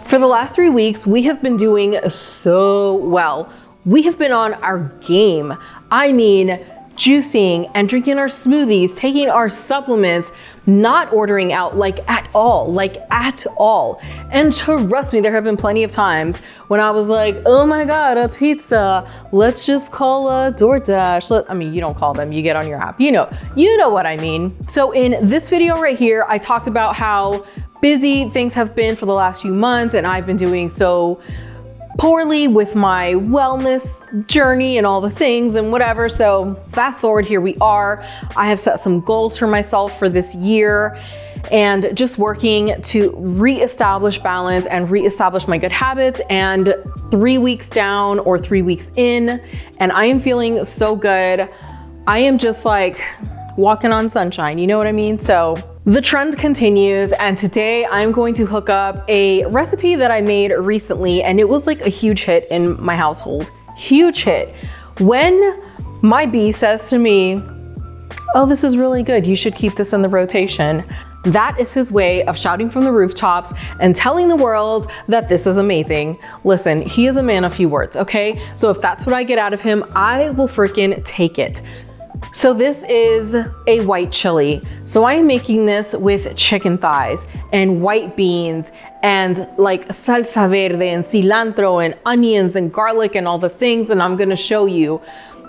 For the last 3 weeks, we have been doing so well. We have been on our game. I mean, juicing and drinking our smoothies, taking our supplements, not ordering out at all. And trust me, there have been plenty of times when I was like, oh my God, a pizza. Let's just call a DoorDash. I mean, you don't call them, you get on your app. You know what I mean. So in this video right here, I talked about how busy things have been for the last few months, and I've been doing so poorly with my wellness journey and all the things and whatever. So fast forward, here we are. I have set some goals for myself for this year and just working to reestablish balance and reestablish my good habits. And 3 weeks down or 3 weeks in, and I am feeling so good. I am just like walking on sunshine, you know what I mean? So the trend continues, and today I'm going to hook up a recipe that I made recently, and it was like a huge hit in my household. Huge hit. When my bee says to me, oh, this is really good, you should keep this in the rotation, that is his way of shouting from the rooftops and telling the world that this is amazing. Listen, he is a man of few words, okay? So if that's what I get out of him, I will freaking take it. So this is a white chili. So I am making this with chicken thighs and white beans and like salsa verde and cilantro and onions and garlic and all the things, and I'm gonna show you.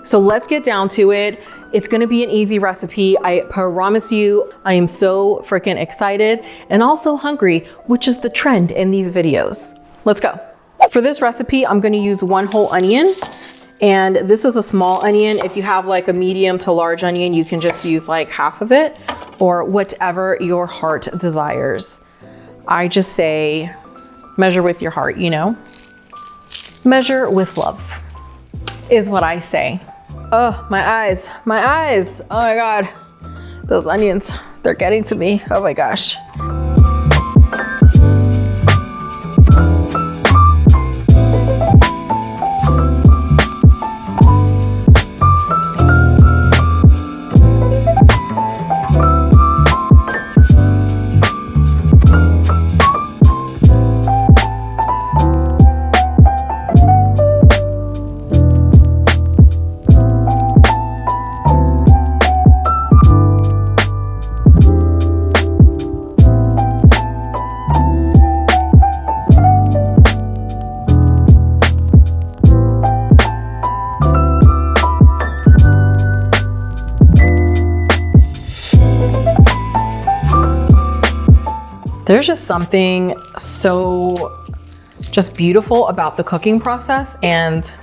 So let's get down to it. It's gonna be an easy recipe. I promise you, I am so freaking excited and also hungry, which is the trend in these videos. Let's go. For this recipe, I'm gonna use 1 whole onion. And this is a small onion. If you have like a medium to large onion, you can just use like half of it or whatever your heart desires. I just say measure with your heart, you know? Measure with love is what I say. Oh, my eyes. Oh my God. Those onions, they're getting to me. Oh my gosh. There's just something so just beautiful about the cooking process. And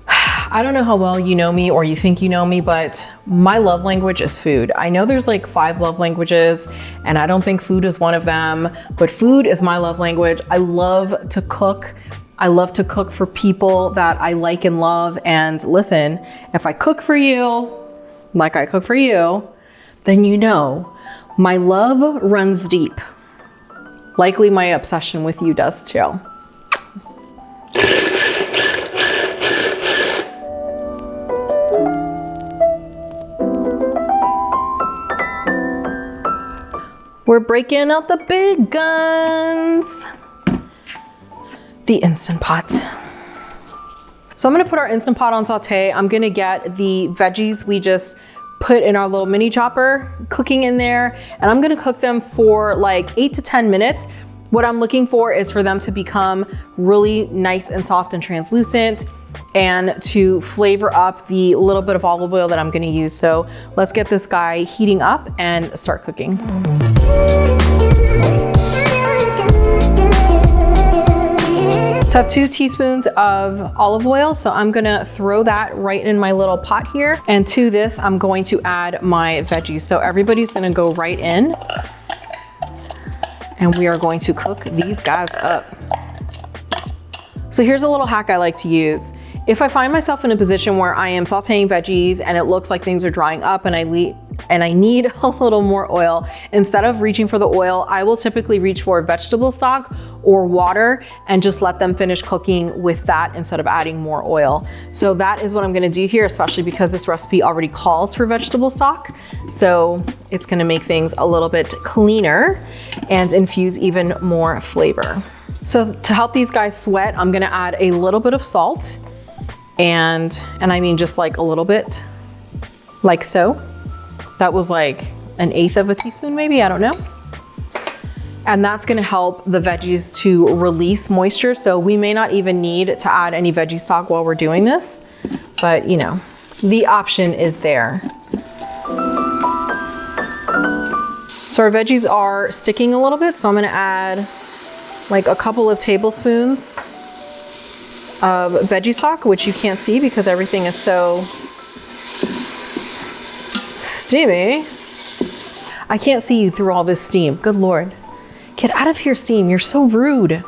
I don't know how well you know me or you think you know me, but my love language is food. I know there's like 5 love languages, and I don't think food is one of them, but food is my love language. I love to cook. I love to cook for people that I like and love. And listen, if I cook for you, like I cook for you, then you know my love runs deep. Likely my obsession with you does too. We're breaking out the big guns. The Instant Pot. So I'm gonna put our Instant Pot on saute. I'm gonna get the veggies we just put in our little mini chopper cooking in there, and I'm gonna cook them for like 8 to 10 minutes. What I'm looking for is for them to become really nice and soft and translucent, and to flavor up the little bit of olive oil that I'm gonna use. So let's get this guy heating up and start cooking. So I have 2 teaspoons of olive oil. So I'm gonna throw that right in my little pot here. And to this, I'm going to add my veggies. So everybody's gonna go right in, and we are going to cook these guys up. So here's a little hack I like to use. If I find myself in a position where I am sauteing veggies and it looks like things are drying up and I and I need a little more oil. Instead of reaching for the oil, I will typically reach for vegetable stock or water and just let them finish cooking with that instead of adding more oil. So that is what I'm gonna do here, especially because this recipe already calls for vegetable stock. So it's gonna make things a little bit cleaner and infuse even more flavor. So to help these guys sweat, I'm gonna add a little bit of salt, and I mean just like a little bit, like so. That was like 1/8 of a teaspoon maybe, I don't know. And that's gonna help the veggies to release moisture. So we may not even need to add any veggie stock while we're doing this, but you know, the option is there. So our veggies are sticking a little bit, so I'm gonna add like a couple of tablespoons of veggie stock, which you can't see because everything is so steamy. I can't see you through all this steam. Good Lord. Get out of here, steam. You're so rude.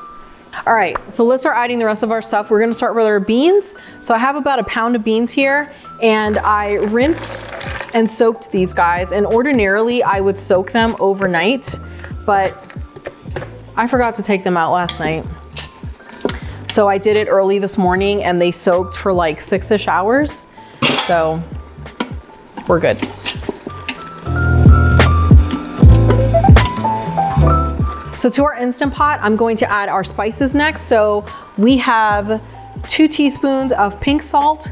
All right, so let's start adding the rest of our stuff. We're gonna start with our beans. So I have about 1 pound of beans here, and I rinsed and soaked these guys. And ordinarily I would soak them overnight, but I forgot to take them out last night. So I did it early this morning and they soaked for like 6-ish hours. So we're good. So to our Instant Pot, I'm going to add our spices next. So we have 2 teaspoons of pink salt,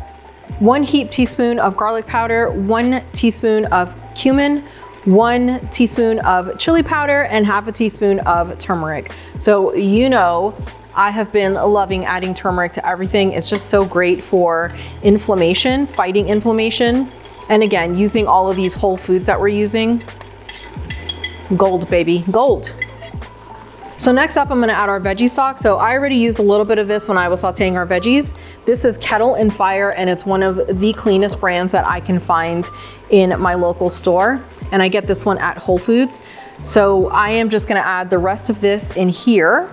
1 heaped teaspoon of garlic powder, 1 teaspoon of cumin, 1 teaspoon of chili powder, and 1/2 teaspoon of turmeric. So you know, I have been loving adding turmeric to everything. It's just so great for inflammation, fighting inflammation. And again, using all of these whole foods that we're using, gold baby, gold. So next up, I'm gonna add our veggie stock. So I already used a little bit of this when I was sauteing our veggies. This is Kettle and Fire, and it's one of the cleanest brands that I can find in my local store. And I get this one at Whole Foods. So I am just gonna add the rest of this in here.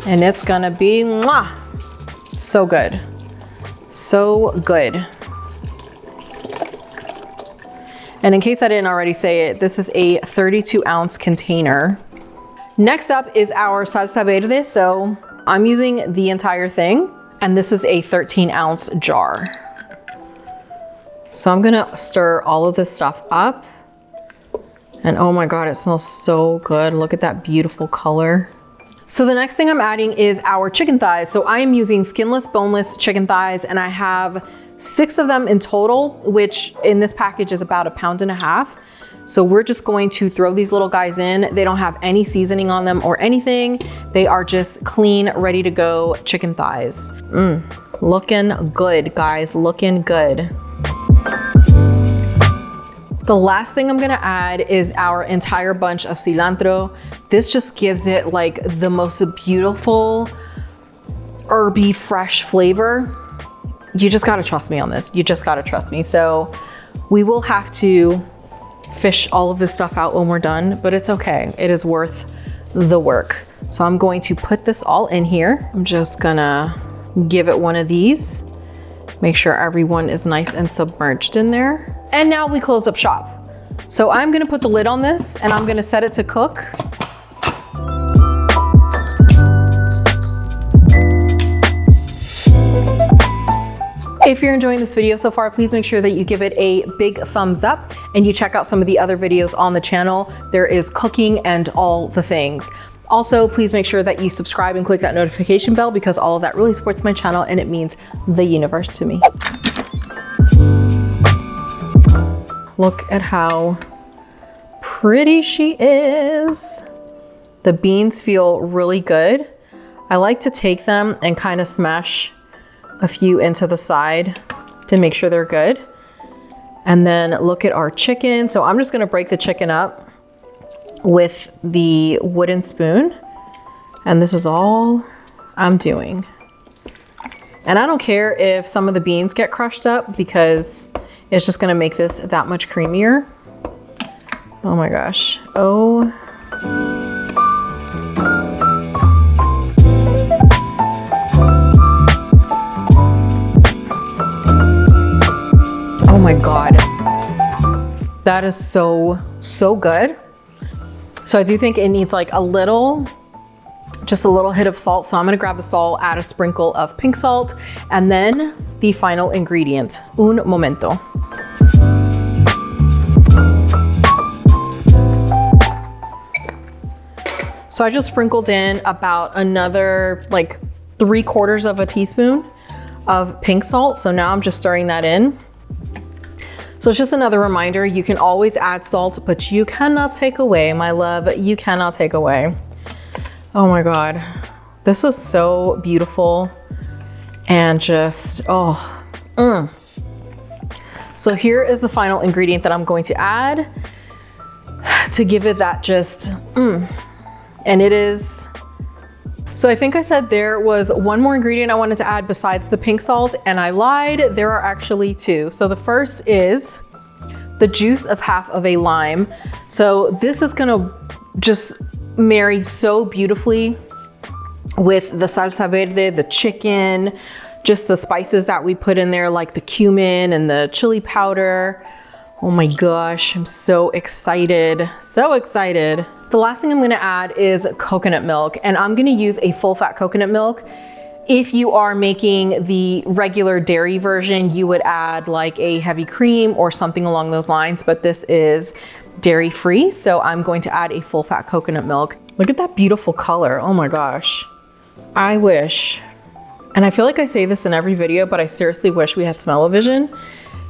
And it's gonna be mwah, so good, so good. And in case I didn't already say it, this is a 32-ounce container. Next up is our salsa verde. So I'm using the entire thing, and this is a 13-ounce jar. So I'm gonna stir all of this stuff up. And oh my God, it smells so good. Look at that beautiful color. So the next thing I'm adding is our chicken thighs. So I am using skinless, boneless chicken thighs, and I have 6 of them in total, which in this package is about 1.5 pounds. So we're just going to throw these little guys in. They don't have any seasoning on them or anything. They are just clean, ready to go chicken thighs. Looking good, guys, looking good. The last thing I'm gonna add is our entire bunch of cilantro. This just gives it like the most beautiful, herby, fresh flavor. You just gotta trust me on this. You just gotta trust me. So we will have to fish all of this stuff out when we're done, but it's okay. It is worth the work. So I'm going to put this all in here. I'm just gonna give it one of these. Make sure everyone is nice and submerged in there. And now we close up shop. So I'm gonna put the lid on this and I'm gonna set it to cook. If you're enjoying this video so far, please make sure that you give it a big thumbs up and you check out some of the other videos on the channel. There is cooking and all the things. Also, please make sure that you subscribe and click that notification bell because all of that really supports my channel and it means the universe to me. Look at how pretty she is. The beans feel really good. I like to take them and kind of smash a few into the side to make sure they're good. And then look at our chicken. So I'm just gonna break the chicken up with the wooden spoon. And this is all I'm doing. And I don't care if some of the beans get crushed up because it's just gonna make this that much creamier. Oh my gosh. Oh. Oh my God. That is so, so good. So I do think it needs like just a little hit of salt. So I'm gonna grab the salt, add a sprinkle of pink salt, and then the final ingredient, un momento. So I just sprinkled in about another like 3/4 of a teaspoon of pink salt. So now I'm just stirring that in. So it's just another reminder, you can always add salt, but you cannot take away, my love, you cannot take away. Oh my God, this is so beautiful and just, So here is the final ingredient that I'm going to add to give it that just, and it is, so I think I said there was one more ingredient I wanted to add besides the pink salt, and I lied, there are actually two. So the first is the juice of half of a lime. So this is gonna just marry so beautifully with the salsa verde, the chicken, just the spices that we put in there, like the cumin and the chili powder. Oh my gosh, I'm so excited, so excited. The last thing I'm gonna add is coconut milk, and I'm gonna use a full fat coconut milk. If you are making the regular dairy version, you would add like a heavy cream or something along those lines, but this is dairy free, so I'm going to add a full fat coconut milk. Look at that beautiful color, oh my gosh. I wish, and I feel like I say this in every video, but I seriously wish we had smell-o-vision.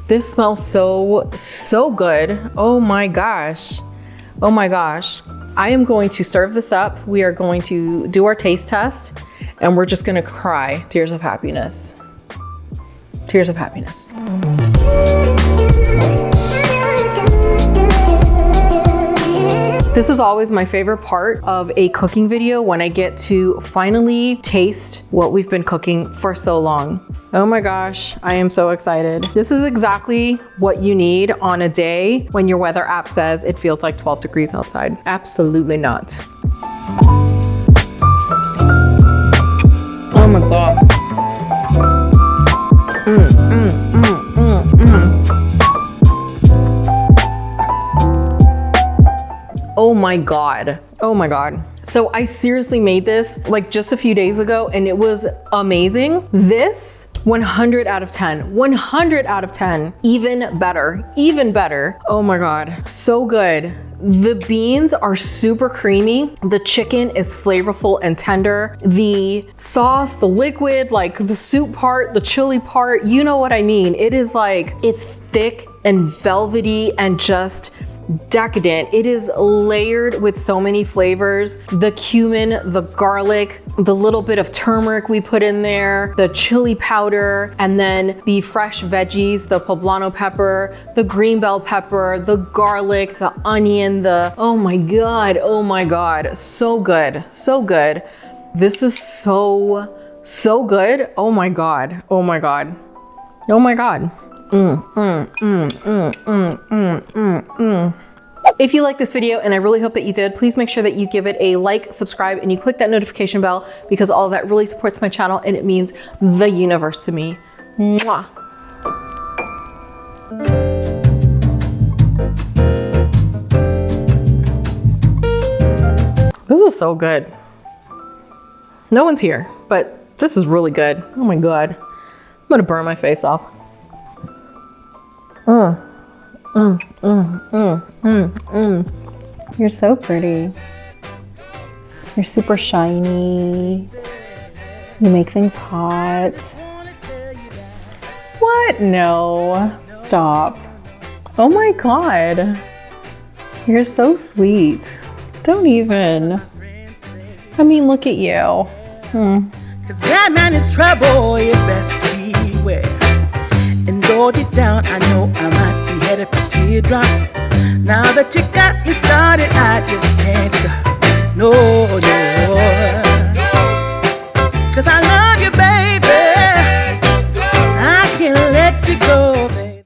This smells so, so good. Oh my gosh. Oh my gosh. I am going to serve this up. We are going to do our taste test, and we're just gonna cry tears of happiness. Tears of happiness. This is always my favorite part of a cooking video, when I get to finally taste what we've been cooking for so long. Oh my gosh, I am so excited. This is exactly what you need on a day when your weather app says it feels like 12 degrees outside. Absolutely not. Oh my God. Oh my God. Oh my God. So I seriously made this like just a few days ago, and it was amazing. This 100 out of 10, 100 out of 10, even better, even better. Oh my God, so good. The beans are super creamy. The chicken is flavorful and tender. The sauce, the liquid, like the soup part, the chili part, you know what I mean? It is like, it's thick and velvety and just decadent. It is layered with so many flavors. The cumin, the garlic, the little bit of turmeric we put in there, the chili powder, and then the fresh veggies, the poblano pepper, the green bell pepper, the garlic, the onion, oh my God, oh my God. So good, so good. This is so, so good. Oh my God, oh my God, oh my God. If you like this video, and I really hope that you did, please make sure that you give it a like, subscribe, and you click that notification bell, because all of that really supports my channel and it means the universe to me. Mwah. This is so good. No one's here, but this is really good. Oh my God. I'm gonna burn my face off. You're so pretty. You're super shiny. You make things hot. What? No. Stop. Oh my God. You're so sweet. Don't even. I mean, look at you. Cause that man is trouble, you best beware. And though deep down I know I might be headed for teardrops. Now that you got me started, I just